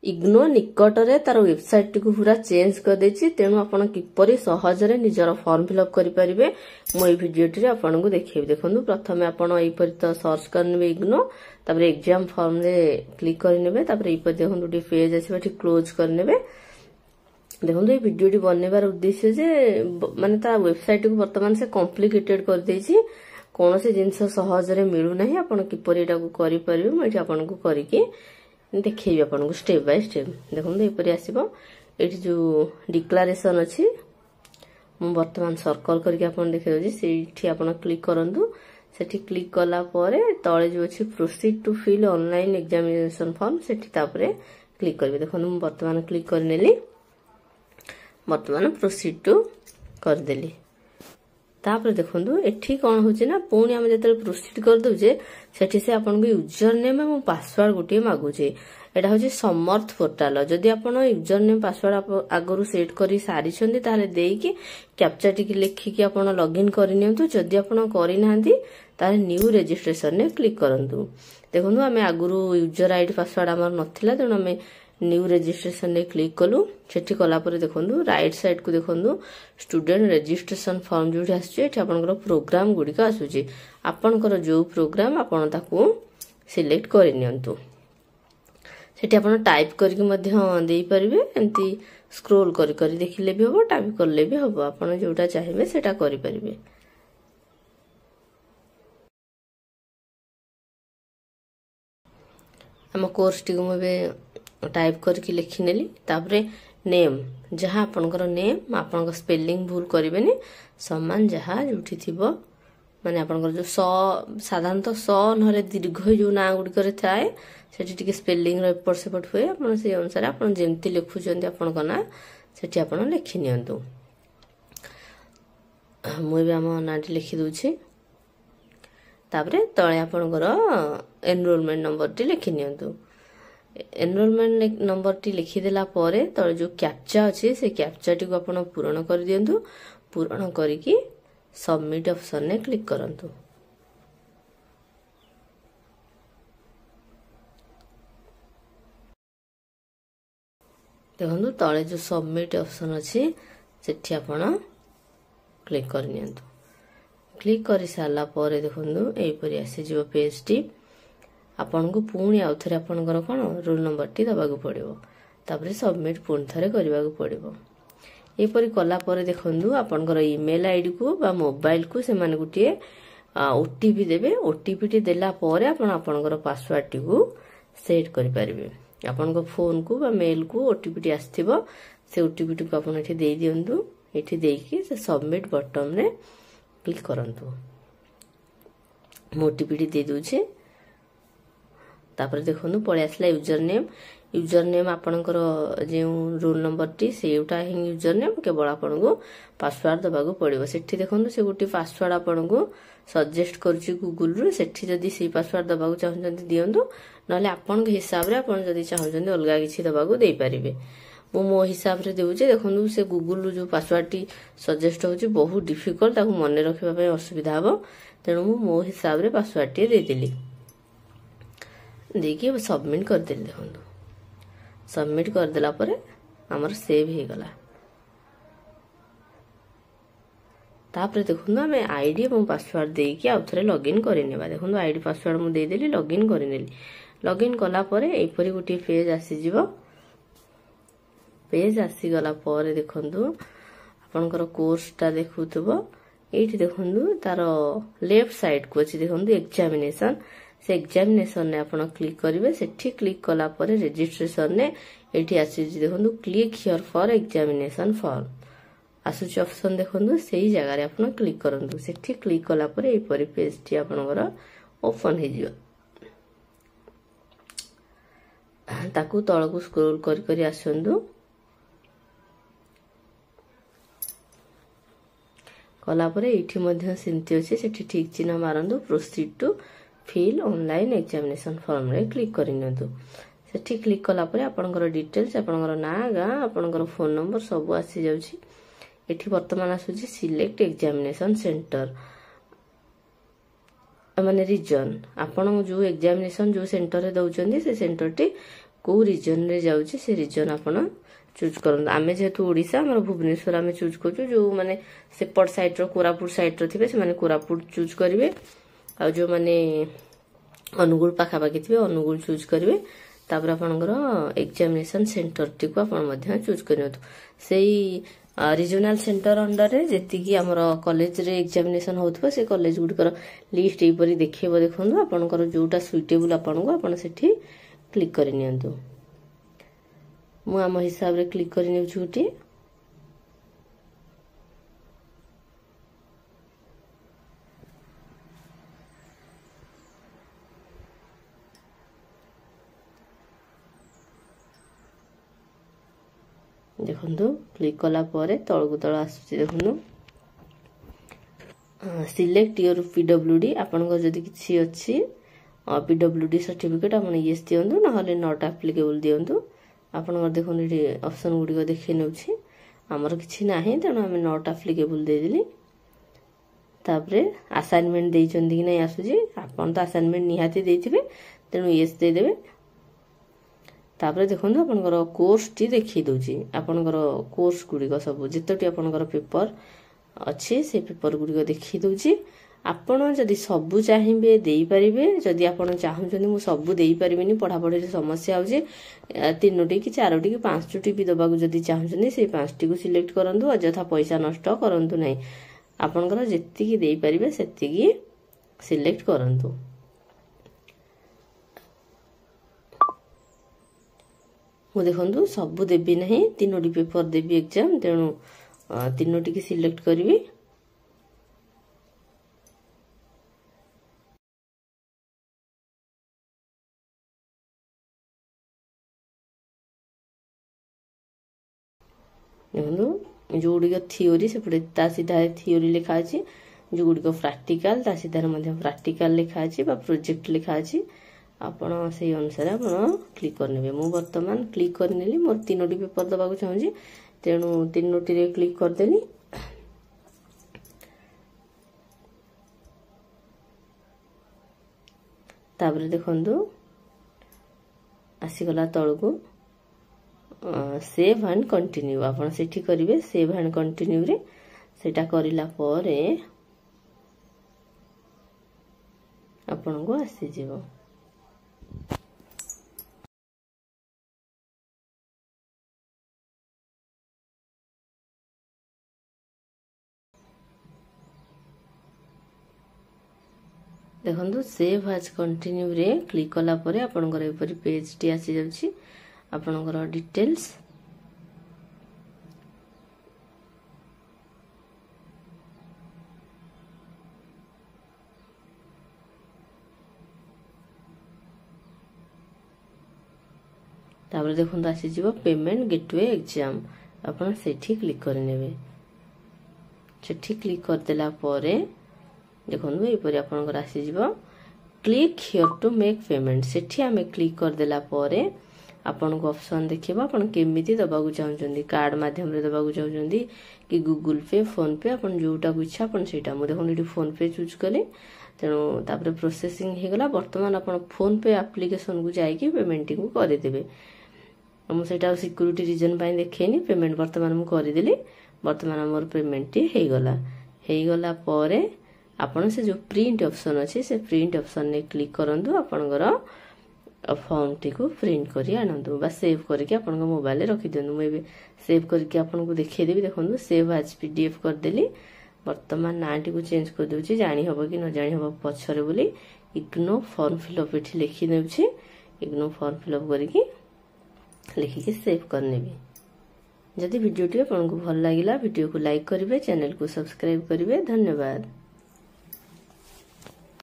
इग्नो निकटरे तार वेबसाइट को पूरा चेंज कर देछि तेनु आपण किपरि सहजरे निजर फॉर्म फिलअप करि परिबे मो ए वीडियो रे आपण को देखैबे। देखंतु प्रथमे आपण एई परि त सर्च करनेबे इग्नो तापर एग्जाम फॉर्म रे क्लिक करनेबे तापर एई परि देखंतु डी पेज आसीबे ठी क्लोज करनेबे। देखंतु ए वीडियो टी बननेबार उद्देश्य जे माने ता वेबसाइट को वर्तमान से कॉम्प्लिकेटेड कर देछि कोनोसे जिंस सहजरे मिलु नाही आपण किपरि एटा को करि परिबे मो एठी आपण को करिके देखिए आपन को स्टेप बाय स्टेप। देखो ये आसो ये जो डिक्लारेशन अच्छी मुझे बर्तमान सर्कल करके आपन देखे दे आपन क्लिक करंतु सेठी क्लिक कला परे तळे जो अच्छी proceed to fill online examination form सेठी तापरे क्लिक करबे। देखो मुझे बर्तमान क्लिक करनेली बर्तमान प्रोसीड टू कर देली तापर देखंतु एठी कोन होची ना पुणी हम जते प्रोसीड कर दोजे सेठी से आपन को यूजर नेम एवं पासवर्ड गोटे मागुचे। एटा होची समर्थ पोर्टल जदि आपन यूजर नेम पासवर्ड आगरु सेट करी सारी छंदी ताले देकी कैप्चा टिक लिखि कि आपन लॉगिन करि नियंतु। जदि आपन करि नांती ताले न्यू रजिस्ट्रेशन ने क्लिक करंतु। देखंतु हमें आगरु यूजर आईडी पासवर्ड हमर नथिला तेणु हमें न्यू रजिस्ट्रेशन ने क्लिक कलु सेठी कला परे देखंतु राइट साइड को देखंतु स्टूडेंट रजिस्ट्रेशन फॉर्म जोठी आछे एठी आपनकर प्रोग्राम गुडी का आसुची आपनकर जो प्रोग्राम आपन ताकू सिलेक्ट करि नियंतु। सेठी आपन टाइप करके मध्य देई परिबे एंती स्क्रॉल करि करि देखिले भी होबो टाइप करले भी होबो आपन जोटा चाहिबे सेटा करि परिबे। हम कोर्स टी को टाइप करके लिखि नेली तापरे नेम जहाँ आपनकर नेम आपनकर स्पेलिंग भूल करिवेनी समान जहाँ जोठी थिबो माने आपनकर जो साधारणतः नहले दीर्घ जो ना गुडी करे थाए सेठी टिके स्पेलिंग रो एपट सेपट होए आपन से अनुसार आपन जेमति लिखुचंदी आपनकर ना सेठी आपन लिखि नियंतु। मुई भी हम नाटी लिखि दोछि तापरे तळे आपनकर एनरोलमेंट नंबर टी लिखि नियंतु। एनरोलमेंट नंबर टी लिखिदेला परे तळे जो कैप्चा अछि से कैप्चा टी को आपण पूर्ण कर दियंतु। पूर्ण करिकि सबमिट ऑप्शन ने क्लिक करंतु। देखंतु तळे जो सबमिट ऑप्शन अछि सेठी आपण क्लिक कर नियंतु। क्लिक करि साला परे देखंतु एई परि आसी जिवो पेज टी आपन को पुणी आउ थरे आपनकर कोन रोल नंबर टी दबागु पड़िबो तापरे सबमिट पुणी थरे करबागु पड़िबो। ए परि कला परे देखंतु आपनकर ईमेल आईडी को बा मोबाइल को से माने गुटिए ओटीपी देबे। ओटीपी टी देला परे आपन आपनकर पासवर्ड टी को सेट करि परिबे। आपनकर फोन को बा मेल को ओटीपी टी आस्थिबो से ओटीपी टी को आपन एठी देई दियंतु। एठी देकी से सबमिट बटन रे क्लिक करंतु। ओटीपी टी दे दोछे तापर देखंतु पळे आसला यूजर नेम आपनकर जे रोल नंबर टी सेउटा ही यूजर नेम केवल आपन को पासवर्ड दबागु पड़िबो। सेठी देखंतु से गुटी पासवर्ड आपन को सजेस्ट करछि गूगल रो सेठी जदी से पासवर्ड दबागु चाहउछन्ती दियंतु नले आपन के हिसाब रे आपन जदी चाहउछन्ती अलगा किछि दबागु देई परिबे। मो हिसाब रे देउछि देखंतु से गूगल रो जो पासवर्ड टी सजेस्ट होछि बहुत डिफिकल्ट ताकू मने रखिबा पय असुविधा हबो तेनु मो हिसाब रे पासवर्ड टी दे देली देखिए सबमिट कर देली। देखंतु सबमिट कर देला परे हमर सेव हे गला तापर देखंतु हमें आईडी एवं पासवर्ड देकी आ थरे लॉगिन करि नेबा। देखंतु आईडी पासवर्ड मु दे देली लॉगिन करि नेली। लॉगिन कला परे एई परि गुटी पेज आसी जिवो। पेज आसी गला परे देखंतु आपनकर कोर्स ता देखुतबो एठी देखंतु तार लेफ्ट साइड को अछि देखंतु एग्जामिनेशन से एग्जामिनेशन ने आपण क्लिक करिवे। सेठी क्लिक कला परे रजिस्ट्रेशन ने एठी आसी देखंतु click here for examination form आसुच ऑप्शन देखंतु सेही जगह रे आपण क्लिक करंतु। सेठी क्लिक कला परे एई परि पेज टी आपनकर ओपन हे जिवो। ताकू तळकू स्क्रॉल करि करि आसंतु कला परे एठी मध्य सेंति अछि सेठी ठीक चिन्ह मारंतु proceed to fill online examination form रे क्लिक करिनंतु। सेठी क्लिक कला परे आपनकर डिटेल्स आपनकर ना गा आपनकर फोन नंबर सब आसी जाउछि। एठी वर्तमान आसुछि सिलेक्ट एग्जामिनेशन सेंटर माने रीजन आपण जो एग्जामिनेशन जो सेंटर रे दउचंदी से सेंटर टी को रीजन रे जाउची से रीजन आपण चूज करन। आमे जेहेतु ओडिशा हमर भुवनेश्वर आमे चूज करछु। जो माने सेपट साइड रो कोरापुट साइड रो थिबे से माने कोरापुट चूज करिवे आ जो माने अनुगुल पाखा पाखी थिबे अनुगुल चूज करिवे। तापर आपनकर एग्जामिनेशन सेंटर टी को आपण मध्य चूज करियतु। सेही रीजनल सेंटर अंडर रे जेति की हमर कॉलेज रे एग्जामिनेशन होथबो से कॉलेज गुडकर लिस्ट ए परी देखिबो। देखंदु आपनकर जोटा सुइटेबल आपनको आपण सेठी क्लिक करि नियंतु। मु आम हिसाब रे क्लिक करि नेउ छुटी। देखंदु क्लिक कला परे तळगु तळ आसुची। देखंदु सिलेक्ट योर पीडब्ल्यूडी आपनको जदी किछि अछि पीडब्ल्यूडी सर्टिफिकेट आपण यस दियंतु नहले नॉट एप्लीकेबल दियंतु। आपनकर देखो ये ऑप्शन गुडी को देखि नेउछि हमर किछि नाही तनो हम नॉट एप्लीकेबल दे देली। तापरे असाइनमेंट देइ चंदी कि नै आसुजी आपन तो असाइनमेंट निहाती देथिबे तनो यस दे देबे। तापरे देखंतु आपनकर कोर्स टी देखि दोछि आपनकर कोर्स गुडी को सब जेतोटी आपनकर पेपर अछि से पेपर गुडी को देखि दोछि। आपण जदि सबु चाहिबे देई परिबे जदि आपण चाहुचंदी मु सबु देई परिबेनी पढा पढी समस्या होजे 3टी कि 4टी कि 5टी भी दबाकू जदि चाहुचंदी से 5टी को सिलेक्ट करंतु अजथा पैसा नष्ट करंतु नै। आपनकर जेति कि देई परिबे सेति कि सिलेक्ट करंतु। मु देखंतु सबु देबी नै 3टी पेपर देबी एग्जाम तेनु 3टी कि सिलेक्ट करबी। देखो जो गुड़ी थियोरी से ता सीधा थियोरी लिखा अछि जो गुड़ी प्रैक्टिकल ता सीधा मध्य प्रैक्टिकल लिखा अछि बा प्रोजेक्ट लिखा अछि। आपण से अनुसार आपण क्लिक करनेबे। मु वर्तमान क्लिक करनेली मोर 3टी पेपर दबाकू चाहूची तेनु 3टी रे क्लिक कर देली। ताबरे देखंतु आसी गला तळको सेव एंड कंटिन्यू आपण सेठी करिवे। सेव एंड कंटिन्यू रे सेटा करिला परे आपण को आसी जीवो। देखंतु सेव एज कंटिन्यू रे क्लिक कला परे आपनकर एपरि पेज टी आसी जाउची। आपनकर डिटेल्स तापर देखंतु आसी जीवो पेमेंट गेटवे एग्जाम आपण सेठी क्लिक करनेबे। सेठी क्लिक कर देला परे देखंतु एपरि आपनकर आसी जीवो click here to make payment. सेठी हमें क्लिक कर देला परे आपन को ऑप्शन देखिबा आपण केमिति दबाकू चाहउचंदी कार्ड माध्यम रे दबाकू चाहउचंदी कि गूगल पे फोन पे आपण जोटा को इच्छा आपण सेटा मु देखो एटी फोन पे चूज कले तेनु तापर प्रोसेसिंग हे गला। वर्तमान आपण फोन पे एप्लीकेशन को जाई कि पेमेंट को कर देबे। मु सेटा सिक्योरिटी रीजन पय देखेनी पेमेंट वर्तमान मु कर देली। वर्तमान हमर पेमेंट हे गला परे आपण से जो प्रिंट ऑप्शन अछि से प्रिंट ऑप्शन ने क्लिक करंतु आपनकर फॉर्म टी को प्रिंट करी आनंदु बा सेव करके आपन मोबाइल रे रखि देनु। मैं सेव करके आपन को देखै देबी। देखंतु सेव एज पीडीएफ कर देली। वर्तमान नाटी को चेंज कर दोछि जानि हबो कि न जानि हबो पछरे बोली इग्नो फॉर्म फिलअप एठी लिखि नेउछि। इग्नो फॉर्म फिलअप करके लिखि के सेव करनेबी। जदि वीडियो टी आपन को भल लागिला वीडियो को लाइक करिवे चैनल को सब्सक्राइब करिवे। धन्यवाद।